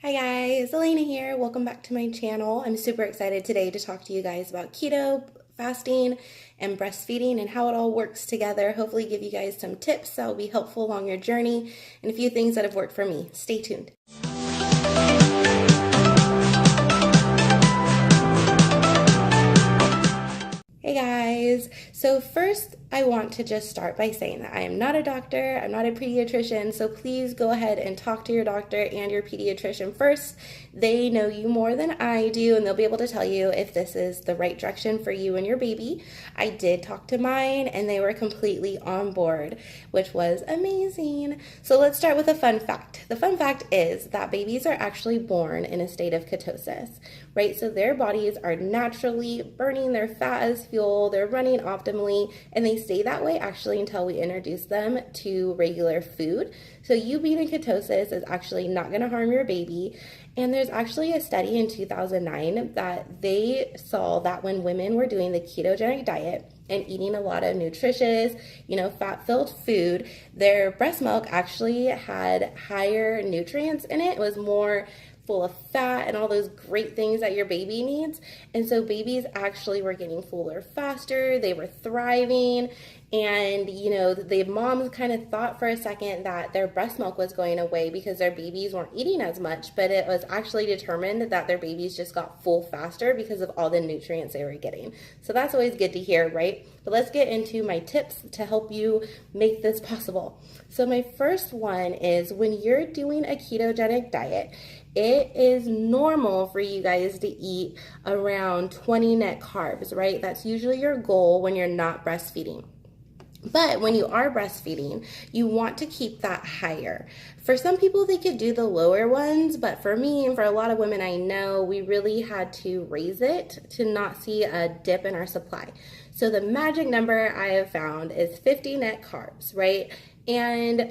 Hi guys, Elena here. Welcome back to my channel. I'm super excited today to talk to you guys about keto, fasting, and breastfeeding and how it all works together. Hopefully give you guys some tips that will be helpful along your journey and a few things that have worked for me. Stay tuned. Hey guys, so first I want to just start by saying that I am not a doctor, I'm not a pediatrician, so please go ahead and talk to your doctor and your pediatrician first. They know you more than I do and they'll be able to tell you if this is the right direction for you and your baby. I did talk to mine and they were completely on board, which was amazing. So let's start with a fun fact. The fun fact is that babies are actually born in a state of ketosis, right? So their bodies are naturally burning their fat as fuel, they're running optimally, and they stay that way actually until we introduce them to regular food. So you being in ketosis is actually not going to harm your baby. And there's actually a study in 2009 that they saw that when women were doing the ketogenic diet and eating a lot of nutritious, fat-filled food, their breast milk actually had higher nutrients in it. It was more full of fat and all those great things that your baby needs. And so babies actually were getting fuller faster, they were thriving, and the moms kind of thought for a second that their breast milk was going away because their babies weren't eating as much, but it was actually determined that their babies just got full faster because of all the nutrients they were getting. So that's always good to hear, right? But let's get into my tips to help you make this possible. So my first one is when you're doing a ketogenic diet, it is normal for you guys to eat around 20 net carbs, right? That's usually your goal when you're not breastfeeding. But when you are breastfeeding, you want to keep that higher. For some people, they could do the lower ones, but for me and for a lot of women I know, we really had to raise it to not see a dip in our supply. So the magic number I have found is 50 net carbs, right? And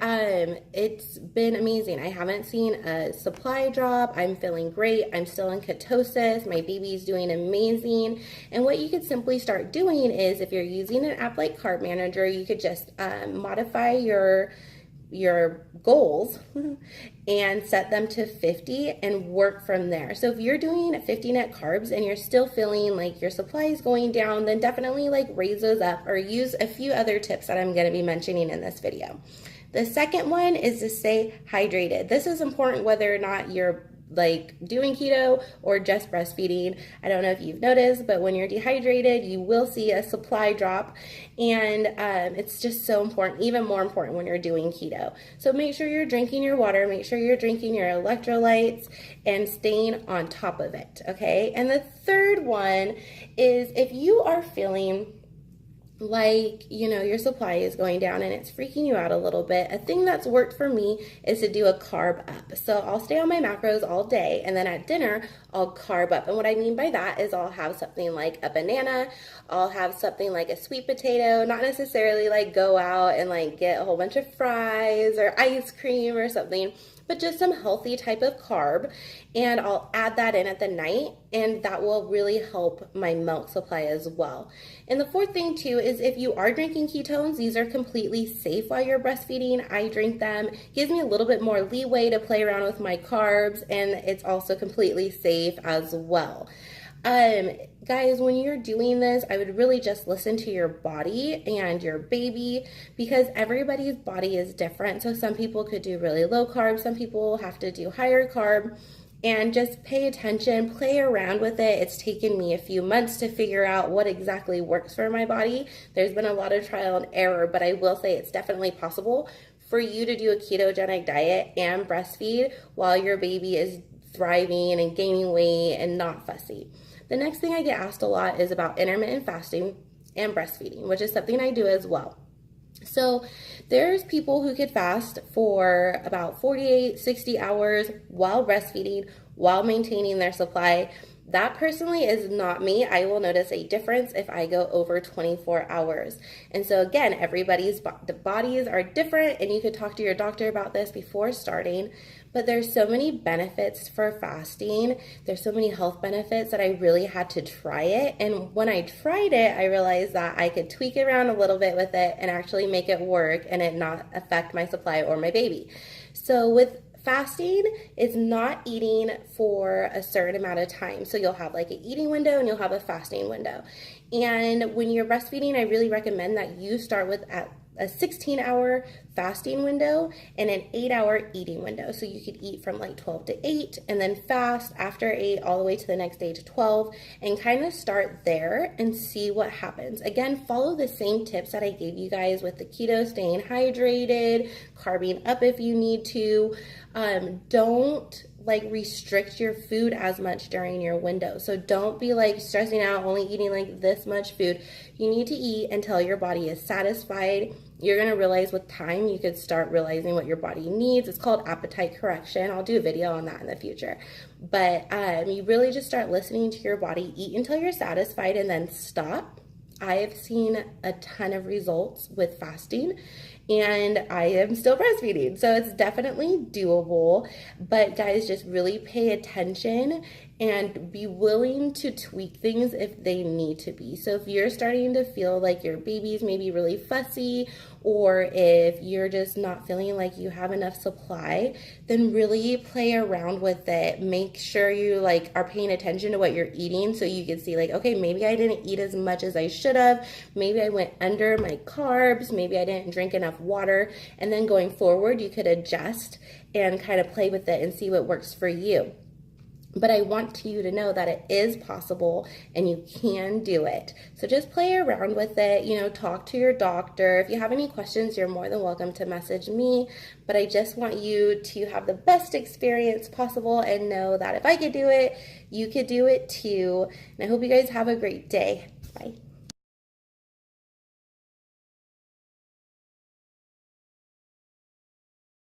it's been amazing. I haven't seen a supply drop. I'm feeling great. I'm still in ketosis. My baby's doing amazing. And what you could simply start doing is if you're using an app like Carb Manager, you could just modify your goals and set them to 50 and work from there. So if you're doing 50 net carbs and you're still feeling like your supply is going down, then definitely raise those up or use a few other tips that I'm going to be mentioning in this video. The second one is to stay hydrated. This is important whether or not you're doing keto or just breastfeeding. I don't know if you've noticed, but when you're dehydrated, you will see a supply drop, and it's just so important, even more important when you're doing keto. So make sure you're drinking your water, make sure you're drinking your electrolytes, and staying on top of it, okay? And the third one is if you are feeling your supply is going down and it's freaking you out a little bit, a thing that's worked for me is to do a carb up. So I'll stay on my macros all day and then at dinner I'll carb up. And what I mean by that is I'll have something like a banana, I'll have something like a sweet potato, not necessarily go out and get a whole bunch of fries or ice cream or something, but just some healthy type of carb, and I'll add that in at the night, and that will really help my milk supply as well. And the fourth thing too is if you are drinking ketones, these are completely safe while you're breastfeeding. I drink them, gives me a little bit more leeway to play around with my carbs, and it's also completely safe as well. Guys, when you're doing this, I would really just listen to your body and your baby because everybody's body is different. So some people could do really low carb, some people have to do higher carb, and just pay attention, play around with it. It's taken me a few months to figure out what exactly works for my body. There's been a lot of trial and error, but I will say it's definitely possible for you to do a ketogenic diet and breastfeed while your baby is thriving and gaining weight and not fussy. The next thing I get asked a lot is about intermittent fasting and breastfeeding, which is something I do as well. So there's people who could fast for about 48, 60 hours while breastfeeding, while maintaining their supply. That personally is not me. I will notice a difference if I go over 24 hours. And so again, everybody's bodies are different, and you could talk to your doctor about this before starting. But there's so many benefits for fasting. There's so many health benefits that I really had to try it. And when I tried it, I realized that I could tweak around a little bit with it and actually make it work and it not affect my supply or my baby. So with Fasting is not eating for a certain amount of time. So you'll have like an eating window and you'll have a fasting window. And when you're breastfeeding, I really recommend that you start with a 16-hour fasting window and an 8-hour eating window. So you could eat from like 12 to 8 and then fast after 8 all the way to the next day to 12 and kind of start there and see what happens. Again, follow the same tips that I gave you guys with the keto, staying hydrated, carbing up if you need to. Don't like restrict your food as much during your window. So don't be like stressing out, only eating like this much food. You need to eat until your body is satisfied. You're gonna realize with time, you could start realizing what your body needs. It's called appetite correction. I'll do a video on that in the future. But you really just start listening to your body, eat until you're satisfied and then stop. I have seen a ton of results with fasting and I am still breastfeeding. So it's definitely doable, but guys, just really pay attention and be willing to tweak things if they need to be. So if you're starting to feel like your baby's maybe really fussy, or if you're just not feeling like you have enough supply, then really play around with it. Make sure you like are paying attention to what you're eating so you can see like, okay, maybe I didn't eat as much as I should have. Maybe I went under my carbs. Maybe I didn't drink enough water. And then going forward, you could adjust and kind of play with it and see what works for you. But I want you to know that it is possible and you can do it. So just play around with it, you know, talk to your doctor. If you have any questions, you're more than welcome to message me. But I just want you to have the best experience possible and know that if I could do it, you could do it too. And I hope you guys have a great day. Bye.